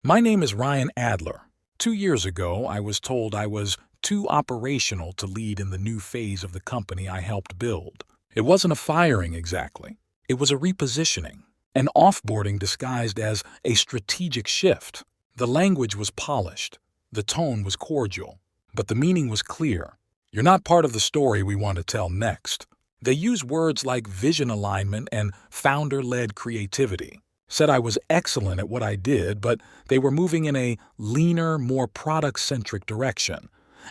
My name is Ryan Adler. 2 years ago, I was told I was too operational to lead in the new phase of the company I helped build. It wasn't a firing exactly. It was a repositioning, an offboarding disguised as a strategic shift. The language was polished. The tone was cordial. But the meaning was clear. You're not part of the story we want to tell next. They used words like vision alignment and founder-led creativity. Said I was excellent at what I did, but they were moving in a leaner, more product-centric direction,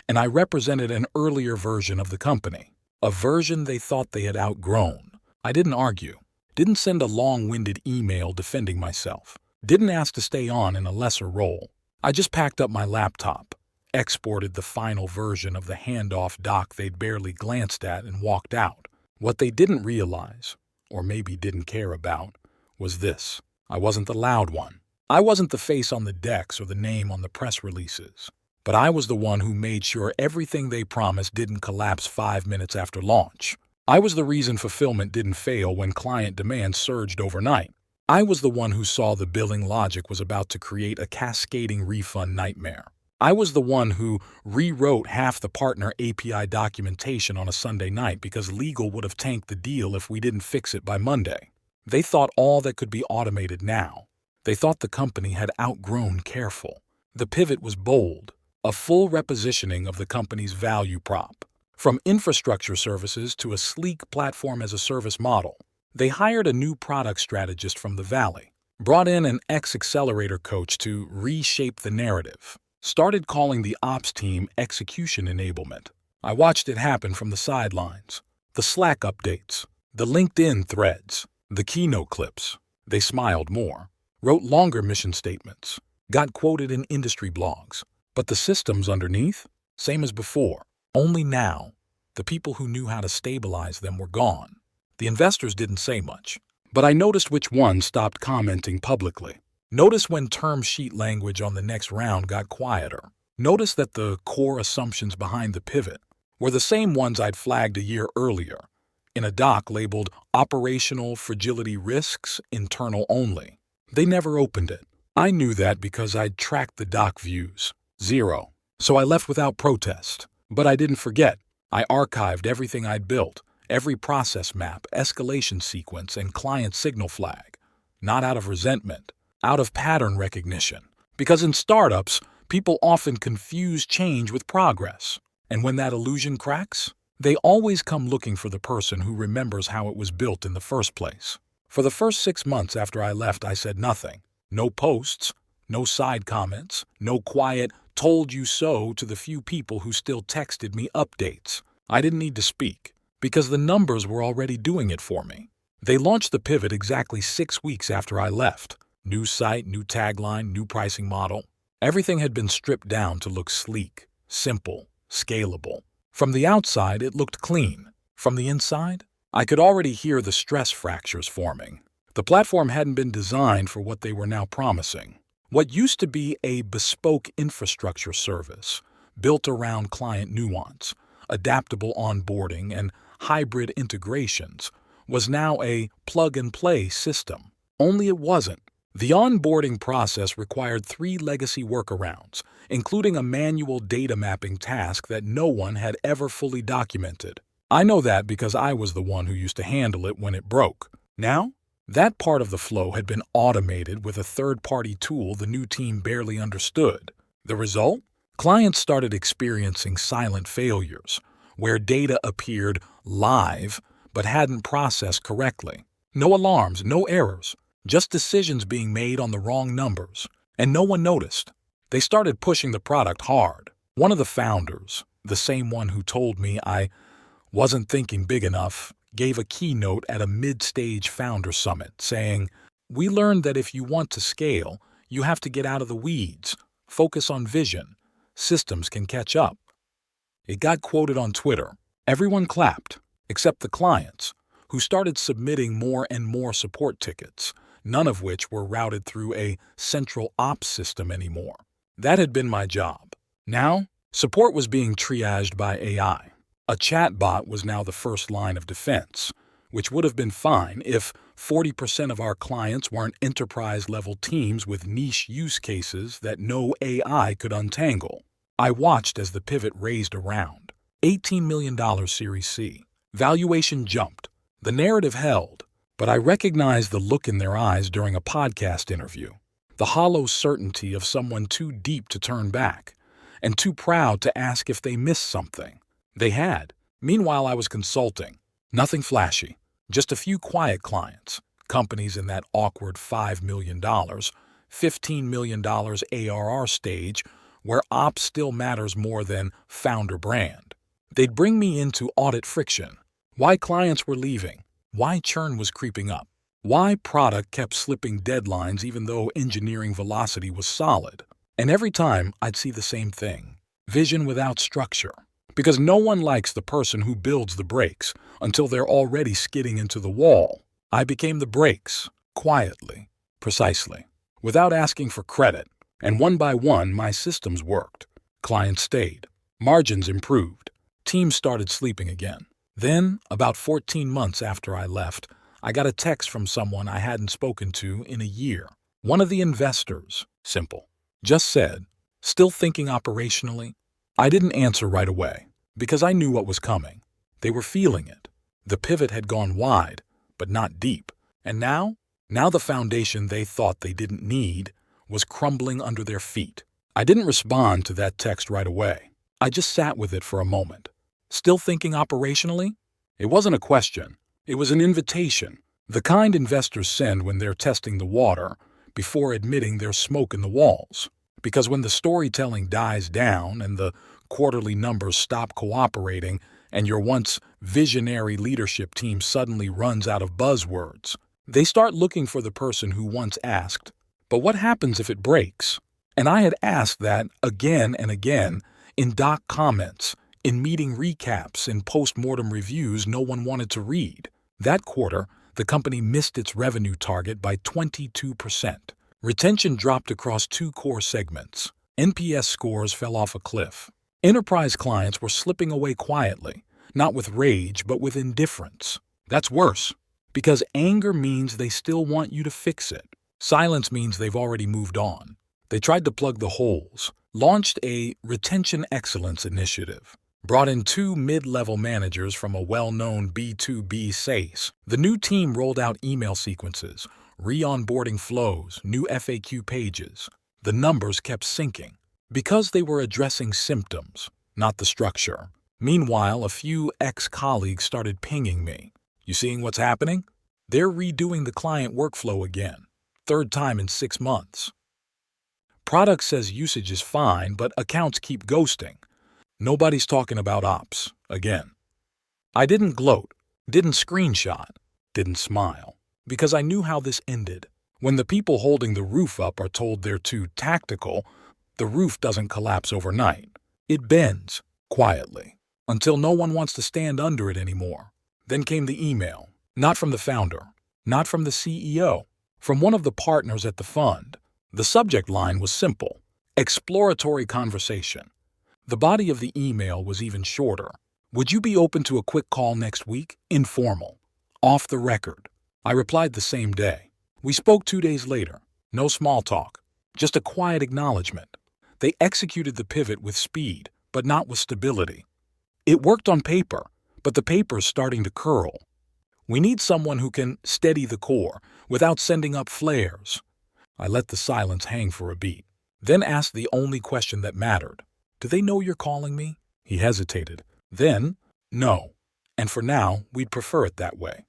and I represented an earlier version of the company, a version they thought they had outgrown. I didn't argue, didn't send a long-winded email defending myself, didn't ask to stay on in a lesser role. I just packed up my laptop, exported the final version of the handoff doc they'd barely glanced at, and walked out. What they didn't realize, or maybe didn't care about, was this. I wasn't the loud one. I wasn't the face on the decks or the name on the press releases. But I was the one who made sure everything they promised didn't collapse 5 minutes after launch. I was the reason fulfillment didn't fail when client demand surged overnight. I was the one who saw the billing logic was about to create a cascading refund nightmare. I was the one who rewrote half the partner API documentation on a Sunday night because legal would have tanked the deal if we didn't fix it by Monday. They thought all that could be automated now. They thought the company had outgrown careful. The pivot was bold, a full repositioning of the company's value prop. From infrastructure services to a sleek platform-as-a-service model, they hired a new product strategist from the Valley, brought in an ex-accelerator coach to reshape the narrative, started calling the ops team execution enablement. I watched it happen from the sidelines. The Slack updates, the LinkedIn threads, the keynote clips. They smiled more, wrote longer mission statements, got quoted in industry blogs. But the systems underneath, same as before. Only now, the people who knew how to stabilize them were gone. The investors didn't say much, but I noticed which ones stopped commenting publicly. Noticed when term sheet language on the next round got quieter. Noticed that the core assumptions behind the pivot were the same ones I'd flagged a year earlier, in a doc labeled Operational Fragility Risks Internal Only. They never opened it. I knew that because I'd tracked the doc views. 0. So I left without protest. But I didn't forget. I archived everything I'd built, every process map, escalation sequence, and client signal flag. Not out of resentment, out of pattern recognition. Because in startups, people often confuse change with progress. And when that illusion cracks, they always come looking for the person who remembers how it was built in the first place. For the first 6 months after I left, I said nothing. No posts, no side comments, no quiet told you so to the few people who still texted me updates. I didn't need to speak, because the numbers were already doing it for me. They launched the pivot exactly 6 weeks after I left. New site, new tagline, new pricing model. Everything had been stripped down to look sleek, simple, scalable. From the outside, it looked clean. From the inside, I could already hear the stress fractures forming. The platform hadn't been designed for what they were now promising. What used to be a bespoke infrastructure service, built around client nuance, adaptable onboarding, and hybrid integrations, was now a plug-and-play system. Only it wasn't. The onboarding process required 3 legacy workarounds, including a manual data mapping task that no one had ever fully documented. I know that because I was the one who used to handle it when it broke. Now, that part of the flow had been automated with a third-party tool the new team barely understood. The result? Clients started experiencing silent failures, where data appeared live but hadn't processed correctly. No alarms, no errors, just decisions being made on the wrong numbers, and no one noticed. They started pushing the product hard. One of the founders, the same one who told me I wasn't thinking big enough, gave a keynote at a mid-stage founder summit saying, "We learned that if you want to scale, you have to get out of the weeds, focus on vision. Systems can catch up." It got quoted on Twitter. Everyone clapped, except the clients, who started submitting more and more support tickets, none of which were routed through a central ops system anymore. That had been my job. Now, support was being triaged by AI. A chatbot was now the first line of defense, which would have been fine if 40% of our clients weren't enterprise-level teams with niche use cases that no AI could untangle. I watched as the pivot raised around. $18 million Series C. Valuation jumped. The narrative held, but I recognized the look in their eyes during a podcast interview. The hollow certainty of someone too deep to turn back, and too proud to ask if they missed something. They had. Meanwhile, I was consulting. Nothing flashy. Just a few quiet clients, companies in that awkward $5 million, $15 million ARR stage where ops still matters more than founder brand. They'd bring me into audit friction, why clients were leaving, why churn was creeping up, why product kept slipping deadlines even though engineering velocity was solid. And every time I'd see the same thing, vision without structure. Because no one likes the person who builds the brakes until they're already skidding into the wall. I became the brakes, quietly, precisely, without asking for credit, and one by one my systems worked. Clients stayed, margins improved, teams started sleeping again. Then, about 14 months after I left, I got a text from someone I hadn't spoken to in a year. One of the investors, simple, just said, "Still thinking operationally?" I didn't answer right away, because I knew what was coming. They were feeling it. The pivot had gone wide, but not deep. And now the foundation they thought they didn't need was crumbling under their feet. I didn't respond to that text right away. I just sat with it for a moment. Still thinking operationally? It wasn't a question. It was an invitation, the kind investors send when they're testing the water before admitting there's smoke in the walls. Because when the storytelling dies down and the quarterly numbers stop cooperating and your once visionary leadership team suddenly runs out of buzzwords, they start looking for the person who once asked, "But what happens if it breaks?" And I had asked that again and again in doc comments, in meeting recaps, in post-mortem reviews no one wanted to read. That quarter, the company missed its revenue target by 22%. Retention dropped across two core segments. NPS scores fell off a cliff. Enterprise clients were slipping away quietly, not with rage, but with indifference. That's worse, because anger means they still want you to fix it. Silence means they've already moved on. They tried to plug the holes, launched a retention excellence initiative, brought in 2 mid-level managers from a well-known B2B SaaS. The new team rolled out email sequences, re-onboarding flows, new FAQ pages. The numbers kept sinking because they were addressing symptoms, not the structure. Meanwhile, a few ex-colleagues started pinging me. "You seeing what's happening? They're redoing the client workflow again. 3rd time in 6 months. Product says usage is fine, but accounts keep ghosting. Nobody's talking about ops again." I didn't gloat, didn't screenshot, didn't smile. Because I knew how this ended. When the people holding the roof up are told they're too tactical, the roof doesn't collapse overnight. It bends, quietly, until no one wants to stand under it anymore. Then came the email, not from the founder, not from the CEO, from one of the partners at the fund. The subject line was simple: exploratory conversation. The body of the email was even shorter. "Would you be open to a quick call next week? Informal. Off the record." I replied the same day. We spoke 2 days later. No small talk, just a quiet acknowledgement. They executed the pivot with speed, but not with stability. It worked on paper, but the paper's starting to curl. We need someone who can steady the core without sending up flares. I let the silence hang for a beat, then asked the only question that mattered. "Do they know you're calling me?" He hesitated. Then, "No. And for now, we'd prefer it that way."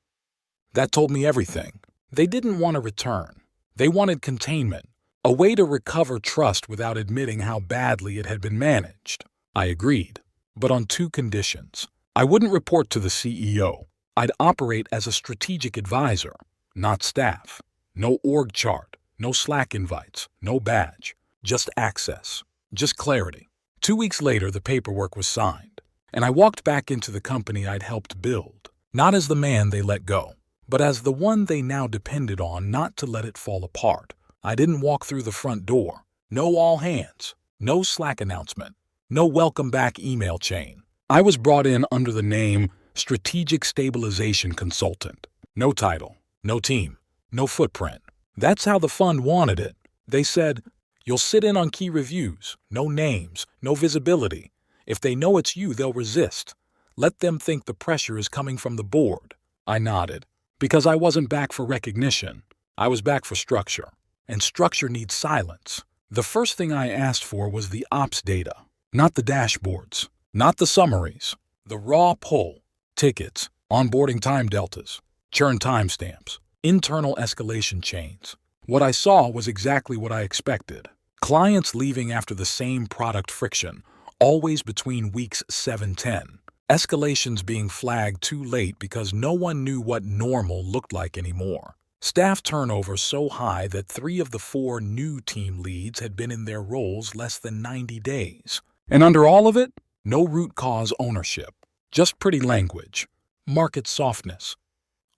That told me everything. They didn't want a return. They wanted containment, a way to recover trust without admitting how badly it had been managed. I agreed, but on 2 conditions. I wouldn't report to the CEO. I'd operate as a strategic advisor, not staff. No org chart, no Slack invites, no badge, just access, just clarity. 2 weeks later, the paperwork was signed, and I walked back into the company I'd helped build, not as the man they let go, but as the one they now depended on not to let it fall apart. I didn't walk through the front door. No all hands, no Slack announcement, no welcome back email chain. I was brought in under the name Strategic Stabilization Consultant. No title, No team, no footprint. That's how the fund wanted it. They said, you'll sit in on key reviews, no names, no visibility. If they know it's you, they'll resist. Let them think the pressure is coming from the board. I nodded, because I wasn't back for recognition. I was back for structure. And structure needs silence. The first thing I asked for was the ops data, not the dashboards, not the summaries, the raw pull, tickets, onboarding time deltas, churn timestamps, internal escalation chains. What I saw was exactly what I expected. Clients leaving after the same product friction, always between weeks 7-10. Escalations being flagged too late because no one knew what normal looked like anymore. Staff turnover so high that 3 of the 4 new team leads had been in their roles less than 90 days. And under all of it, no root cause ownership, just pretty language, market softness,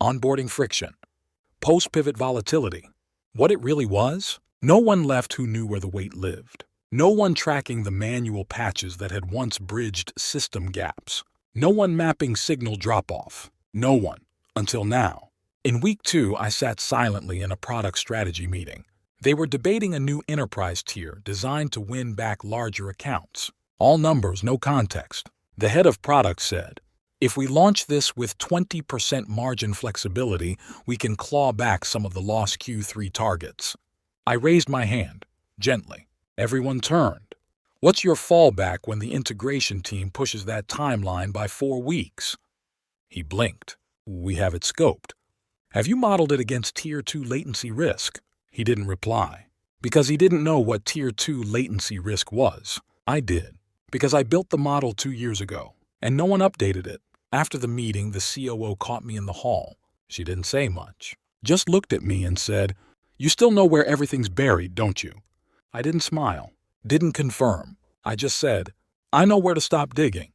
onboarding friction, post-pivot volatility. What it really was? No one left who knew where the weight lived. No one tracking the manual patches that had once bridged system gaps. No one mapping signal drop-off. No one. Until now. In week 2, I sat silently in a product strategy meeting. They were debating a new enterprise tier designed to win back larger accounts. All numbers, no context. The head of product said, if we launch this with 20% margin flexibility, we can claw back some of the lost Q3 targets. I raised my hand, gently. Everyone turned. What's your fallback when the integration team pushes that timeline by 4 weeks? He blinked. We have it scoped. Have you modeled it against Tier 2 latency risk? He didn't reply. Because he didn't know what Tier 2 latency risk was. I did. Because I built the model 2 years ago, and no one updated it. After the meeting, the COO caught me in the hall. She didn't say much. Just looked at me and said, you still know where everything's buried, don't you? I didn't smile. Didn't confirm. I just said, I know where to stop digging.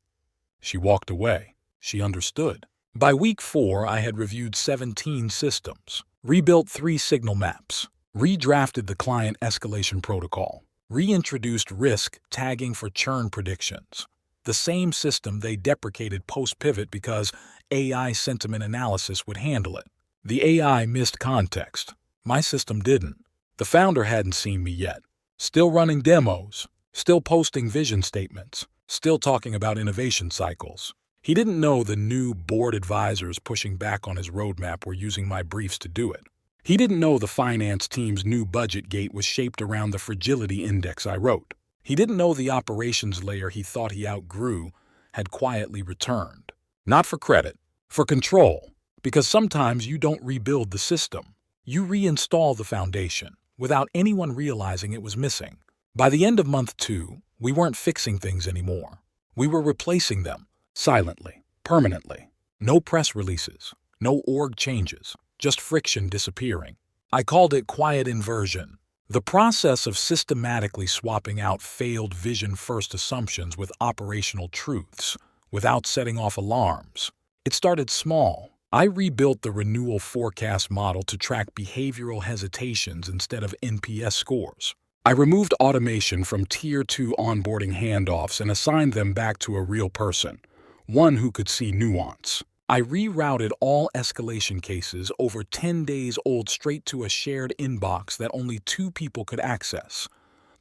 She walked away. She understood. By week 4, I had reviewed 17 systems, rebuilt 3 signal maps, redrafted the client escalation protocol, reintroduced risk tagging for churn predictions. The same system they deprecated post-pivot because AI sentiment analysis would handle it. The AI missed context. My system didn't. The founder hadn't seen me yet. Still running demos, still posting vision statements, still talking about innovation cycles. He didn't know the new board advisors pushing back on his roadmap were using my briefs to do it. He didn't know the finance team's new budget gate was shaped around the fragility index I wrote. He didn't know the operations layer he thought he outgrew had quietly returned. Not for credit, for control, because sometimes you don't rebuild the system. You reinstall the foundation without anyone realizing it was missing. By the end of month 2, we weren't fixing things anymore. We were replacing them, silently, permanently. No press releases, no org changes, just friction disappearing. I called it quiet inversion. The process of systematically swapping out failed vision-first assumptions with operational truths, without setting off alarms. It started small. I rebuilt the renewal forecast model to track behavioral hesitations instead of NPS scores. I removed automation from Tier 2 onboarding handoffs and assigned them back to a real person, one who could see nuance. I rerouted all escalation cases over 10 days old straight to a shared inbox that only 2 people could access,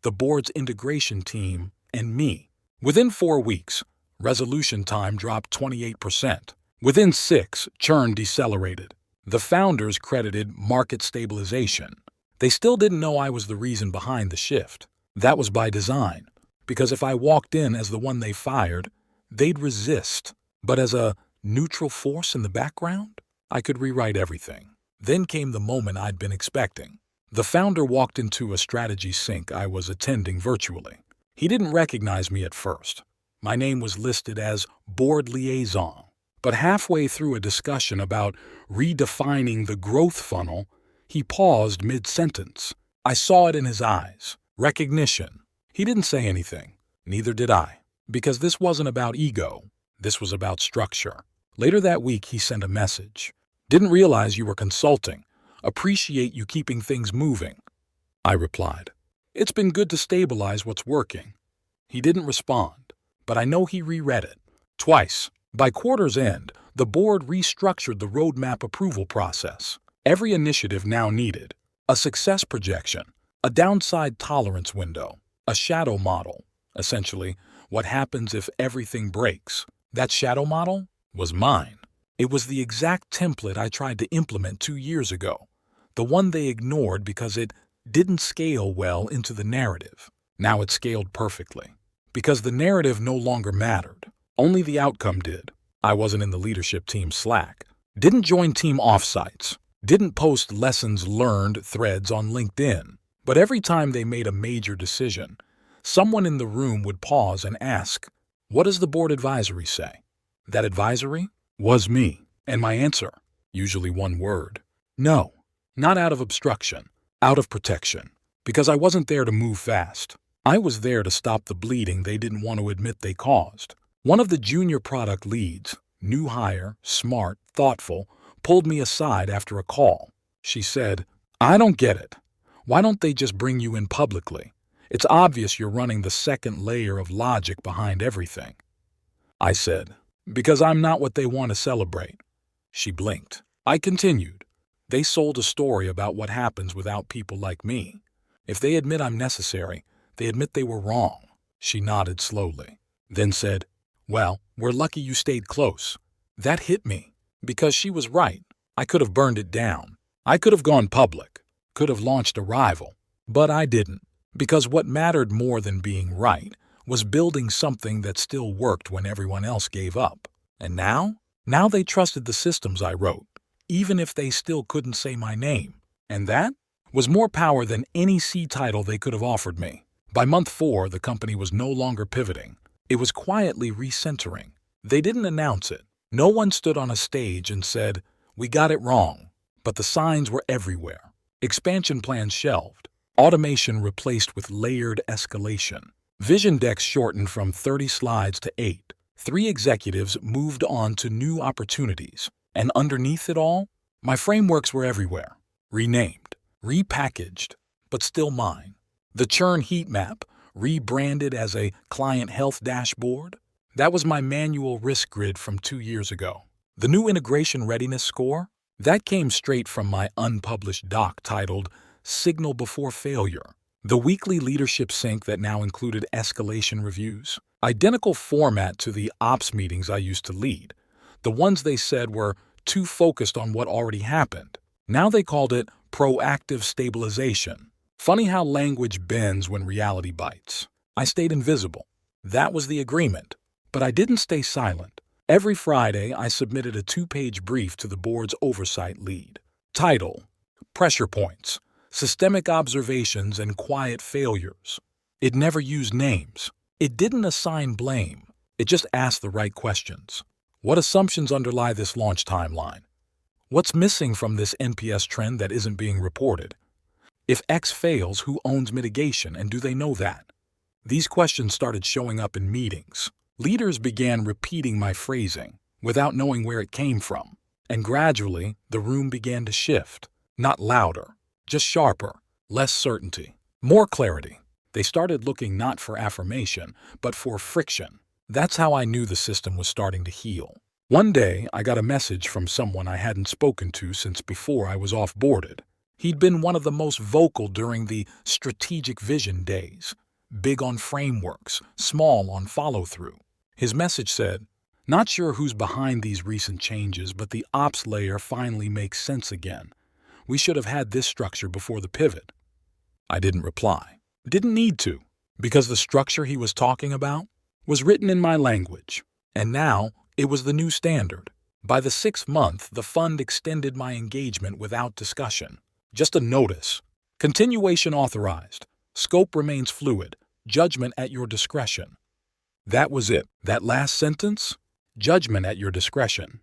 the board's integration team and me. Within 4 weeks, resolution time dropped 28%. Within 6, churn decelerated. The founders credited market stabilization. They still didn't know I was the reason behind the shift. That was by design, because if I walked in as the one they fired, they'd resist. But as a neutral force in the background, I could rewrite everything. Then came the moment I'd been expecting. The founder walked into a strategy sync I was attending virtually. He didn't recognize me at first. My name was listed as board liaison. But halfway through a discussion about redefining the growth funnel, he paused mid-sentence. I saw it in his eyes. Recognition. He didn't say anything. Neither did I. Because this wasn't about ego. This was about structure. Later that week, he sent a message. Didn't realize you were consulting. Appreciate you keeping things moving. I replied. It's been good to stabilize what's working. He didn't respond, but I know he reread it. Twice. By quarter's end, the board restructured the roadmap approval process. Every initiative now needed a success projection, a downside tolerance window, a shadow model. Essentially, what happens if everything breaks? That shadow model was mine. It was the exact template I tried to implement 2 years ago, the one they ignored because it didn't scale well into the narrative. Now it scaled perfectly, because the narrative no longer mattered. Only the outcome did. I wasn't in the leadership team Slack, didn't join team offsites, didn't post lessons learned threads on LinkedIn. But every time they made a major decision, someone in the room would pause and ask, "What does the board advisory say?" That advisory was me, and my answer, usually one word, no. Not out of obstruction, out of protection, because I wasn't there to move fast. I was there to stop the bleeding they didn't want to admit they caused. One of the junior product leads, new hire, smart, thoughtful, pulled me aside after a call. She said, "I don't get it. Why don't they just bring you in publicly? It's obvious you're running the second layer of logic behind everything." I said, "Because I'm not what they want to celebrate." She blinked. I continued, "They sold a story about what happens without people like me. If they admit I'm necessary, they admit they were wrong." She nodded slowly, then said, "Well, we're lucky you stayed close." That hit me, because she was right. I could have burned it down. I could have gone public, could have launched a rival, but I didn't, because what mattered more than being right was building something that still worked when everyone else gave up. And now they trusted the systems I wrote, even if they still couldn't say my name. And that was more power than any C title they could have offered me. By month 4, the company was no longer pivoting. It was quietly recentering. They didn't announce it. No one stood on a stage and said, "We got it wrong." But the signs were everywhere. Expansion plans shelved. Automation replaced with layered escalation. Vision decks shortened from 30 slides to 8. 3 executives moved on to new opportunities. And underneath it all, my frameworks were everywhere. Renamed, repackaged, but still mine. The churn heat map, rebranded as a client health dashboard, that was my manual risk grid from 2 years ago. The new integration readiness score, that came straight from my unpublished doc titled Signal Before Failure. The weekly leadership sync that now included escalation reviews, identical format to the ops meetings I used to lead. The ones they said were too focused on what already happened. Now they called it proactive stabilization. Funny how language bends when reality bites. I stayed invisible. That was the agreement. But I didn't stay silent. Every Friday, I submitted a 2-page brief to the board's oversight lead. Title: Pressure Points, Systemic Observations and Quiet Failures. It never used names. It didn't assign blame. It just asked the right questions. What assumptions underlie this launch timeline? What's missing from this NPS trend that isn't being reported? If X fails, who owns mitigation, and do they know that? These questions started showing up in meetings. Leaders began repeating my phrasing without knowing where it came from. And gradually, the room began to shift. Not louder, just sharper, less certainty, more clarity. They started looking not for affirmation, but for friction. That's how I knew the system was starting to heal. One day, I got a message from someone I hadn't spoken to since before I was off-boarded. He'd been one of the most vocal during the strategic vision days, big on frameworks, small on follow-through. His message said, "Not sure who's behind these recent changes, but the ops layer finally makes sense again. We should have had this structure before the pivot." I didn't reply. Didn't need to, because the structure he was talking about was written in my language, and now it was the new standard. By the 6th month, the fund extended my engagement without discussion. Just a notice. Continuation authorized. Scope remains fluid. Judgment at your discretion. That was it. That last sentence? Judgment at your discretion.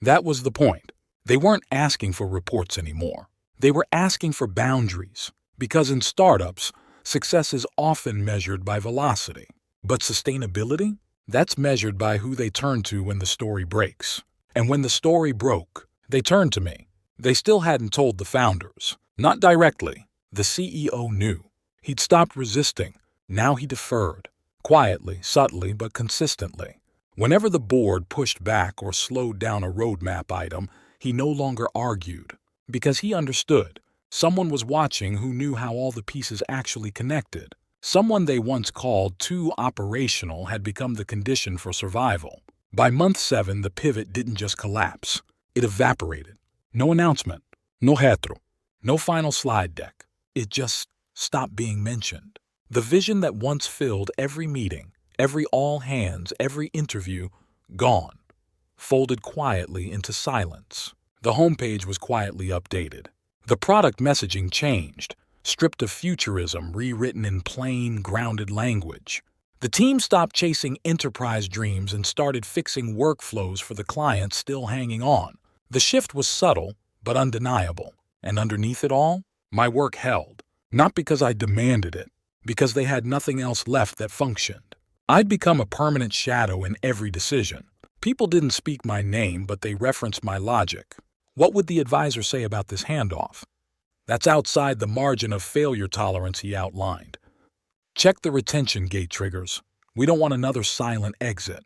That was the point. They weren't asking for reports anymore. They were asking for boundaries. Because in startups, success is often measured by velocity. But sustainability? That's measured by who they turn to when the story breaks. And when the story broke, they turned to me. They still hadn't told the founders. Not directly. The CEO knew. He'd stopped resisting. Now he deferred. Quietly, subtly, but consistently. Whenever the board pushed back or slowed down a roadmap item, he no longer argued. Because he understood. Someone was watching who knew how all the pieces actually connected. Someone they once called too operational had become the condition for survival. By month 7, the pivot didn't just collapse. It evaporated. No announcement. No retro. No final slide deck. It just stopped being mentioned. The vision that once filled every meeting, every all hands, every interview, gone. Folded quietly into silence. The homepage was quietly updated. The product messaging changed, stripped of futurism, rewritten in plain, grounded language. The team stopped chasing enterprise dreams and started fixing workflows for the clients still hanging on. The shift was subtle, but undeniable. And underneath it all, my work held. Not because I demanded it, because they had nothing else left that functioned. I'd become a permanent shadow in every decision. People didn't speak my name, but they referenced my logic. What would the advisor say about this handoff? That's outside the margin of failure tolerance he outlined. Check the retention gate triggers. We don't want another silent exit.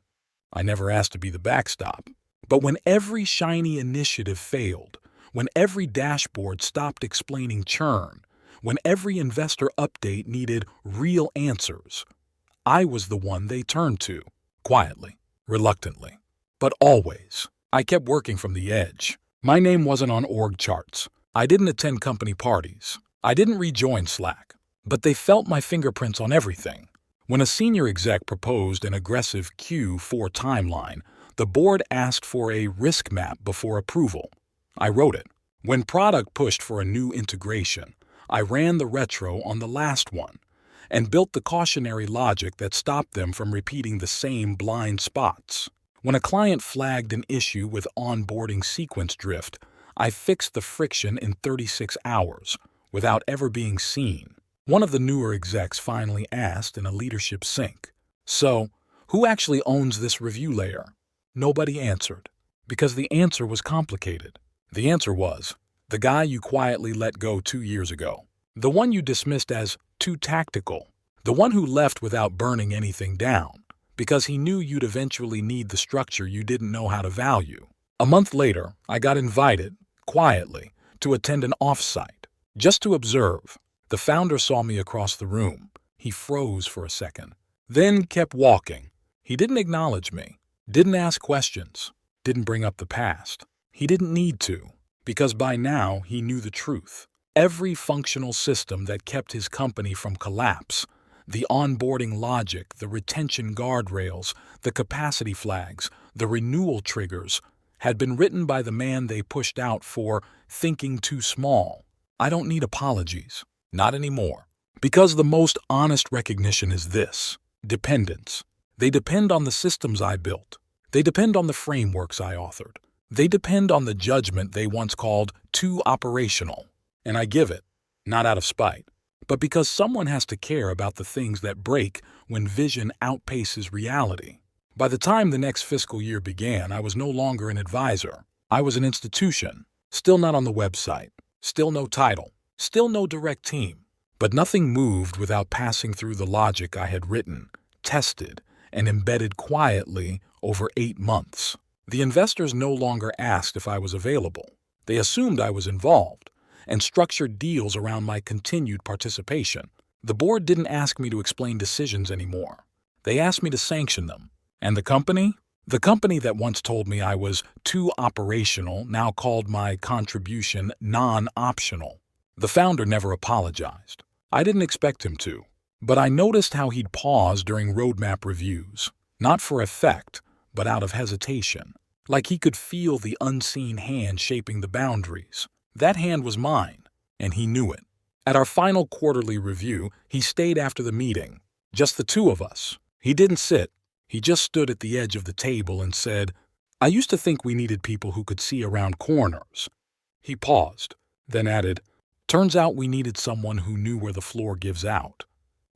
I never asked to be the backstop. But when every shiny initiative failed, when every dashboard stopped explaining churn, when every investor update needed real answers, I was the one they turned to, quietly, reluctantly, but always. I kept working from the edge. My name wasn't on org charts. I didn't attend company parties. I didn't rejoin Slack. But they felt my fingerprints on everything. When a senior exec proposed an aggressive Q4 timeline, the board asked for a risk map before approval. I wrote it. When product pushed for a new integration, I ran the retro on the last one and built the cautionary logic that stopped them from repeating the same blind spots. When a client flagged an issue with onboarding sequence drift, I fixed the friction in 36 hours without ever being seen. One of the newer execs finally asked in a leadership sync, "So, who actually owns this review layer?" Nobody answered, because the answer was complicated. The answer was, the guy you quietly let go 2 years ago. The one you dismissed as too tactical. The one who left without burning anything down, because he knew you'd eventually need the structure you didn't know how to value. A month later, I got invited, quietly, to attend an off-site, just to observe. The founder saw me across the room. He froze for a second, then kept walking. He didn't acknowledge me, didn't ask questions, didn't bring up the past. He didn't need to, because by now he knew the truth. Every functional system that kept his company from collapse, the onboarding logic, the retention guardrails, the capacity flags, the renewal triggers, had been written by the man they pushed out for thinking too small. I don't need apologies. Not anymore. Because the most honest recognition is this: dependence. They depend on the systems I built. They depend on the frameworks I authored. They depend on the judgment they once called too operational. And I give it, not out of spite, but because someone has to care about the things that break when vision outpaces reality. By the time the next fiscal year began, I was no longer an advisor. I was an institution, still not on the website, still no title, still no direct team. But nothing moved without passing through the logic I had written, tested, and embedded quietly over 8 months. The investors no longer asked if I was available. They assumed I was involved and structured deals around my continued participation. The board didn't ask me to explain decisions anymore. They asked me to sanction them. And the company? The company that once told me I was too operational now called my contribution non-optional. The founder never apologized. I didn't expect him to. But I noticed how he'd pause during roadmap reviews, not for effect, but out of hesitation, like he could feel the unseen hand shaping the boundaries. That hand was mine, and he knew it. At our final quarterly review, he stayed after the meeting, just the two of us. He didn't sit. He just stood at the edge of the table and said, "I used to think we needed people who could see around corners." He paused, then added, "Turns out we needed someone who knew where the floor gives out."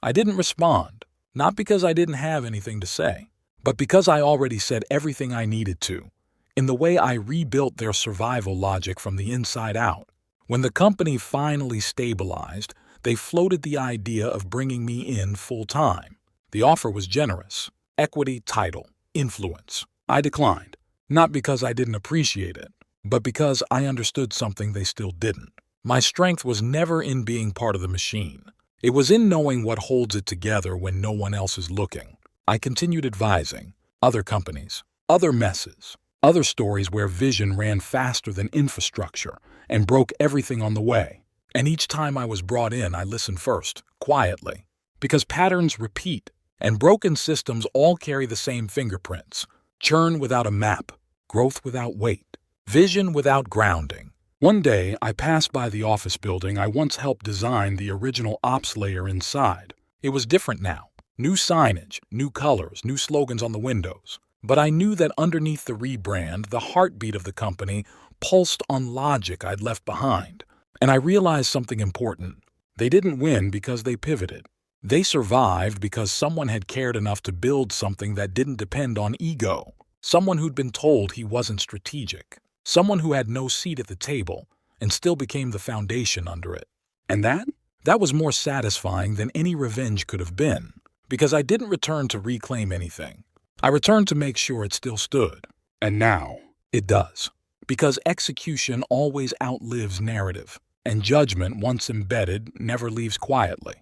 I didn't respond, not because I didn't have anything to say, but because I already said everything I needed to, in the way I rebuilt their survival logic from the inside out. When the company finally stabilized, they floated the idea of bringing me in full-time. The offer was generous: equity, title, influence. I declined, not because I didn't appreciate it, but because I understood something they still didn't. My strength was never in being part of the machine. It was in knowing what holds it together when no one else is looking. I continued advising other companies, other messes, other stories where vision ran faster than infrastructure and broke everything on the way. And each time I was brought in, I listened first, quietly, because patterns repeat, and broken systems all carry the same fingerprints: churn without a map, growth without weight, vision without grounding. One day, I passed by the office building I once helped design the original ops layer inside. It was different now. New signage, new colors, new slogans on the windows. But I knew that underneath the rebrand, the heartbeat of the company pulsed on logic I'd left behind. And I realized something important. They didn't win because they pivoted. They survived because someone had cared enough to build something that didn't depend on ego. Someone who'd been told he wasn't strategic. Someone who had no seat at the table and still became the foundation under it. And that was more satisfying than any revenge could have been, because I didn't return to reclaim anything. I returned to make sure it still stood. And now it does. Because execution always outlives narrative, and judgment, once embedded, never leaves quietly.